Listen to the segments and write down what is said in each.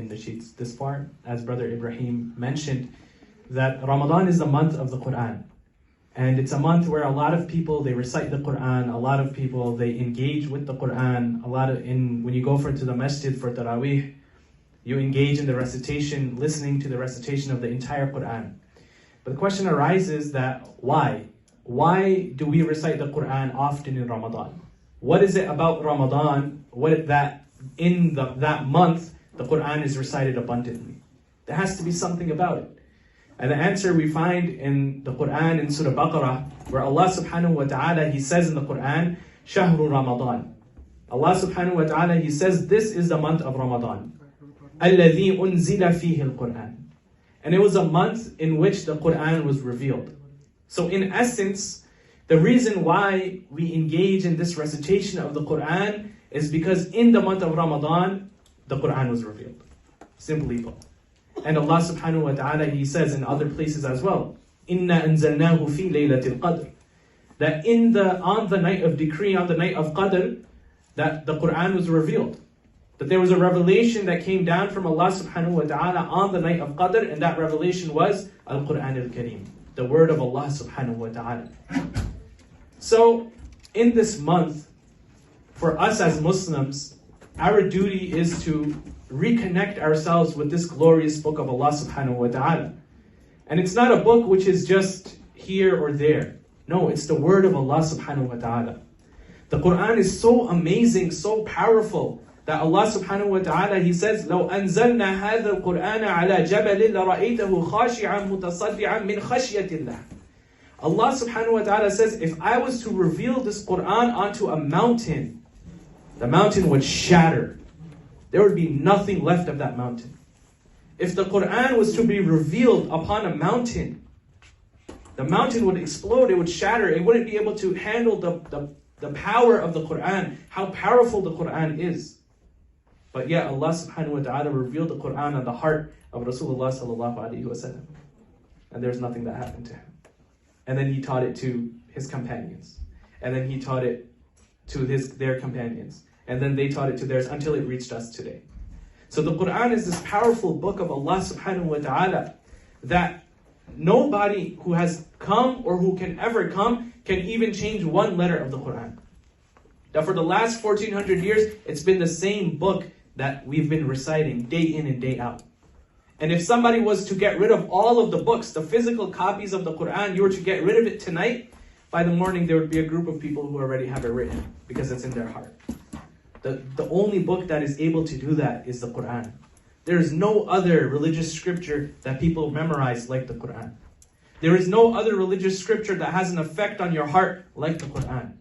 in the sheets this far, as Brother Ibrahim mentioned, that Ramadan is the month of the Qur'an. And it's a month where a lot of people, they recite the Qur'an, a lot of people, they engage with the Qur'an, when you go to the masjid for Taraweeh, you engage in the recitation, listening to the recitation of the entire Qur'an. But the question arises that why? Why do we recite the Qur'an often in Ramadan? What is it about Ramadan, that month, the Qur'an is recited abundantly? There has to be something about it. And the answer we find in the Qur'an in Surah Baqarah, where Allah subhanahu wa ta'ala, He says in the Qur'an, Shahru Ramadan. Allah subhanahu wa ta'ala, He says, this is the month of Ramadan. Alladhi unzila fihi al-Qur'an. And it was a month in which the Qur'an was revealed. So in essence, the reason why we engage in this recitation of the Qur'an is because in the month of Ramadan, the Qur'an was revealed. Simply put. And Allah subhanahu wa ta'ala, He says in other places as well, Inna anzalnahu fi laylatil qadr. That on the night of decree, on the night of Qadr, that the Qur'an was revealed. That there was a revelation that came down from Allah subhanahu wa ta'ala on the night of Qadr, and that revelation was Al-Qur'an al-Kareem, the word of Allah subhanahu wa ta'ala. So, in this month, for us as Muslims, our duty is to reconnect ourselves with this glorious book of Allah subhanahu wa ta'ala. And it's not a book which is just here or there. No, it's the word of Allah subhanahu wa ta'ala. The Qur'an is so amazing, so powerful, that Allah subhanahu wa ta'ala, He says, لَوْ أَنزَلْنَا هَذَا الْقُرْآنَ عَلَى جَبَلٍ لَرَأَيْتَهُ خَاشِعًا مُتَصَدِّعًا مِنْ خَشْيَةِ اللَّهِ. Allah subhanahu wa ta'ala says, if I was to reveal this Qur'an onto a mountain, the mountain would shatter. There would be nothing left of that mountain. If the Qur'an was to be revealed upon a mountain, the mountain would explode, it would shatter, it wouldn't be able to handle the power of the Qur'an, how powerful the Qur'an is. But yet Allah subhanahu wa ta'ala revealed the Qur'an on the heart of Rasulullah sallallahu alaihi wasallam. And there's nothing that happened to him. And then He taught it to His companions. And then He taught it to their companions. And then they taught it to theirs until it reached us today. So the Qur'an is this powerful book of Allah subhanahu wa ta'ala that nobody who has come or who can ever come can even change one letter of the Qur'an. That for the last 1400 years, it's been the same book that we've been reciting day in and day out. And if somebody was to get rid of all of the books, the physical copies of the Qur'an, you were to get rid of it tonight, by the morning there would be a group of people who already have it written because it's in their heart. The only book that is able to do that is the Qur'an. There is no other religious scripture that people memorize like the Qur'an. There is no other religious scripture that has an effect on your heart like the Qur'an.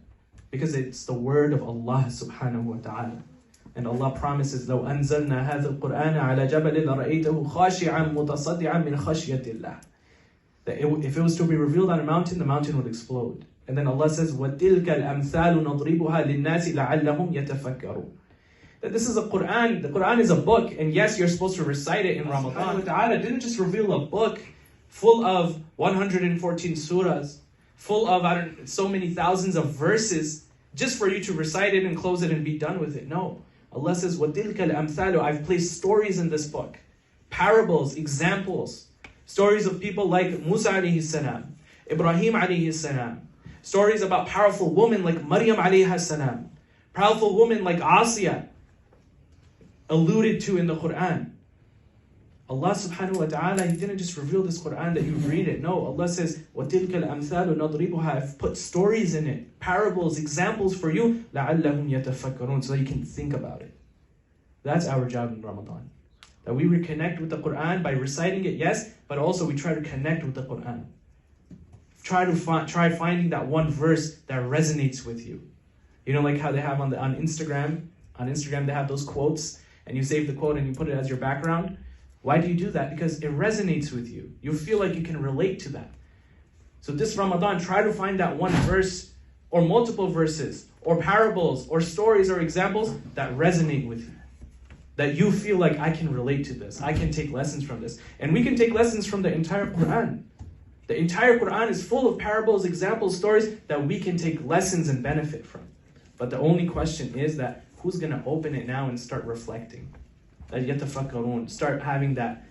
Because it's the word of Allah subhanahu wa ta'ala. And Allah promises, لَوْ أَنزَلْنَا هَذَا الْقُرْآنَ عَلَى جَبَلٍ لَرَأَيْتَهُ خَاشِعًا مُتَصَدِّعًا مِنْ خَشْيَةِ اللَّهِ. That if it was to be revealed on a mountain, the mountain would explode. And then Allah says, وَتِلْكَ الْأَمْثَالُ نَضْرِبُهَا لِلنَّاسِ لَعَلَّهُمْ يَتَفَكَّرُونَ. That this is a Qur'an. The Qur'an is a book. And yes, you're supposed to recite it in Ramadan. Allah Ta'ala didn't just reveal a book full of 114 surahs, full of so many thousands of verses, just for you to recite it and close it and be done with it. No. Allah says, وَتِلْكَ الْأَمْثَالُ. I've placed stories in this book. Parables, examples. Stories of people like Musa alayhi salam, Ibrahim alayhi salam. Stories about powerful women like Maryam alayhi salam. Powerful women like Asiya, alluded to in the Qur'an. Allah subhanahu wa ta'ala, He didn't just reveal this Qur'an that you read it. No, Allah says, وَتِلْكَ الْأَمْثَالُ نَضْرِبُهَا. I've put stories in it, parables, examples for you, لَعَلَّهُمْ يَتَفَكَّرُونَ, so that you can think about it. That's our job in Ramadan. That we reconnect with the Qur'an by reciting it, yes, but also we try to connect with the Qur'an. Try finding that one verse that resonates with you. You know, like how they have on Instagram. On Instagram, they have those quotes, and you save the quote and you put it as your background. Why do you do that? Because it resonates with you. You feel like you can relate to that. So this Ramadan, try to find that one verse, or multiple verses, or parables, or stories, or examples that resonate with you. That you feel like, I can relate to this. I can take lessons from this. And we can take lessons from the entire Qur'an. The entire Qur'an is full of parables, examples, stories that we can take lessons and benefit from. But the only question is that who's going to open it now and start reflecting? that يتفكرون, start having that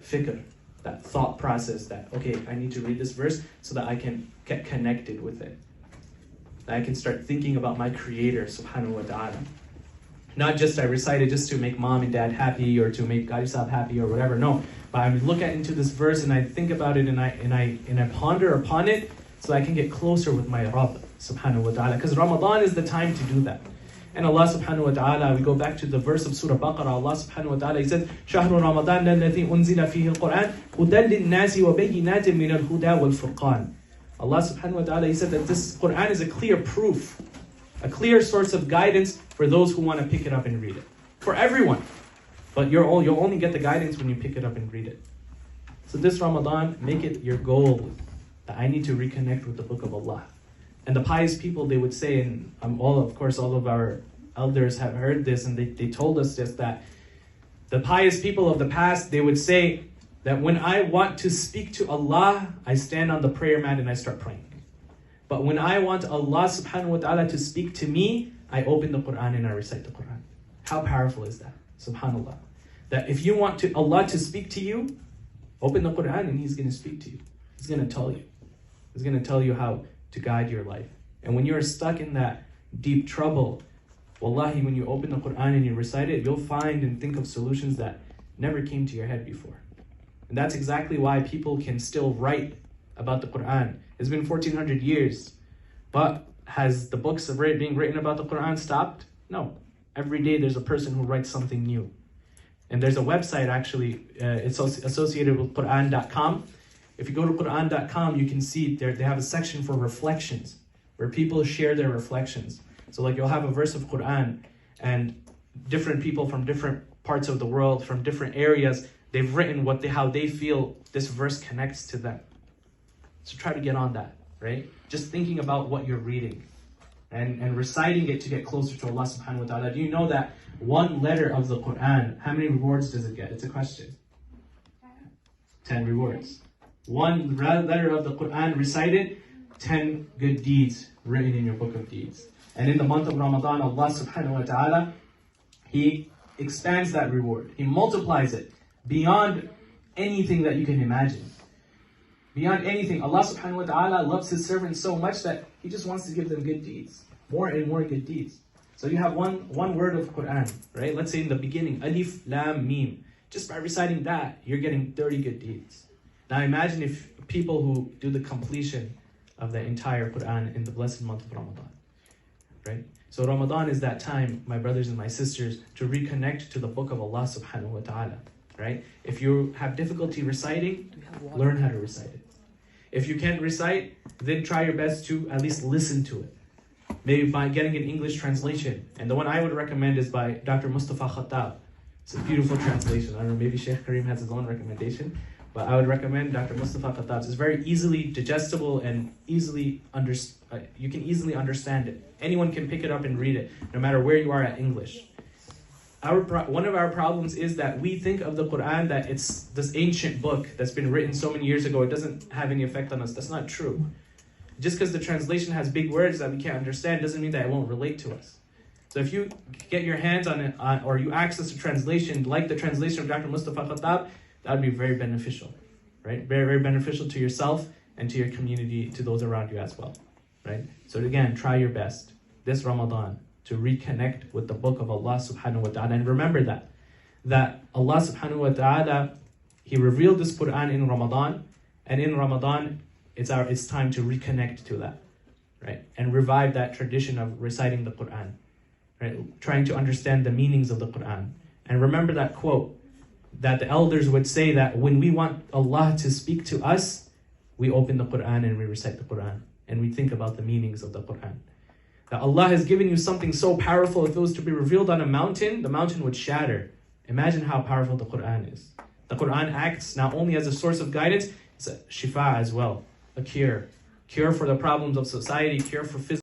fikr, that thought process that, okay, I need to read this verse so that I can get connected with it. That I can start thinking about my Creator, subhanahu wa ta'ala. Not just I recite it just to make mom and dad happy or to make Qari Sahib happy or whatever, no. But I look into this verse and I think about it and I ponder upon it so I can get closer with my Rabb, subhanahu wa ta'ala. Because Ramadan is the time to do that. And Allah subhanahu wa ta'ala, we go back to the verse of Surah Baqarah, Allah subhanahu wa ta'ala, He says, شَهْرُ رَمَضَانَ الَّذِي أُنزِلَ فِيهِ الْقُرْآنِ هُدًى لِلنَّاسِ وَبَيِّنَاتٍ مِنَ الْهُدَى وَالْفُرْقَانِ. Allah subhanahu wa ta'ala, He said that this Qur'an is a clear proof, a clear source of guidance for those who want to pick it up and read it. For everyone. But you'll only get the guidance when you pick it up and read it. So this Ramadan, make it your goal that I need to reconnect with the Book of Allah. And the pious people, they would say, and all of our elders have heard this, and they told us this, that the pious people of the past, they would say that when I want to speak to Allah, I stand on the prayer mat and I start praying. But when I want Allah subhanahu wa ta'ala to speak to me, I open the Qur'an and I recite the Qur'an. How powerful is that? Subhanallah. That if you want Allah to speak to you, open the Qur'an and He's going to speak to you. He's going to tell you. He's going to tell you how to guide your life. And when you're stuck in that deep trouble, wallahi, when you open the Qur'an and you recite it, you'll find and think of solutions that never came to your head before. And that's exactly why people can still write about the Qur'an. It's been 1400 years. But has the books of being written about the Qur'an stopped? No. Every day there's a person who writes something new. And there's a website actually, it's associated with Qur'an.com. If you go to Qur'an.com, you can see they have a section for reflections, where people share their reflections. So like you'll have a verse of Qur'an, and different people from different parts of the world, from different areas, they've written how they feel this verse connects to them. So try to get on that, right? Just thinking about what you're reading and reciting it to get closer to Allah subhanahu wa ta'ala. Do you know that one letter of the Qur'an, how many rewards does it get? It's a question. 10 rewards. One letter of the Qur'an recited, 10 good deeds written in your book of deeds. And in the month of Ramadan, Allah subhanahu wa ta'ala, He expands that reward. He multiplies it beyond anything that you can imagine. Beyond anything. Allah subhanahu wa ta'ala loves His servants so much that He just wants to give them good deeds. More and more good deeds. So you have one word of Qur'an, right? Let's say in the beginning, Alif, Lam, Mim. Just by reciting that, you're getting 30 good deeds. Now imagine if people who do the completion of the entire Qur'an in the blessed month of Ramadan, right? So Ramadan is that time, my brothers and my sisters, to reconnect to the book of Allah subhanahu wa ta'ala, right? If you have difficulty reciting, learn how to recite it. If you can't recite, then try your best to at least listen to it. Maybe by getting an English translation. And the one I would recommend is by Dr. Mustafa Khattab. It's a beautiful translation. I don't know, maybe Sheikh Kareem has his own recommendation. But I would recommend Dr. Mustafa Khattab's. It's very easily digestible and you can easily understand it. Anyone can pick it up and read it, no matter where you are at English. One of our problems is that we think of the Qur'an that it's this ancient book that's been written so many years ago, it doesn't have any effect on us. That's not true. Just because the translation has big words that we can't understand doesn't mean that it won't relate to us. So if you get your hands on it, or you access a translation like the translation of Dr. Mustafa Khattab, that would be very beneficial, right? Very, very beneficial to yourself and to your community, to those around you as well, right? So again, try your best this Ramadan to reconnect with the book of Allah subhanahu wa ta'ala. And remember that Allah subhanahu wa ta'ala, He revealed this Qur'an in Ramadan, and in Ramadan, it's time to reconnect to that, right? And revive that tradition of reciting the Qur'an, right? Trying to understand the meanings of the Qur'an. And remember that quote, that the elders would say that when we want Allah to speak to us, we open the Qur'an and we recite the Qur'an. And we think about the meanings of the Qur'an. That Allah has given you something so powerful, if it was to be revealed on a mountain, the mountain would shatter. Imagine how powerful the Qur'an is. The Qur'an acts not only as a source of guidance, it's a shifa as well, a cure. Cure for the problems of society, cure for physical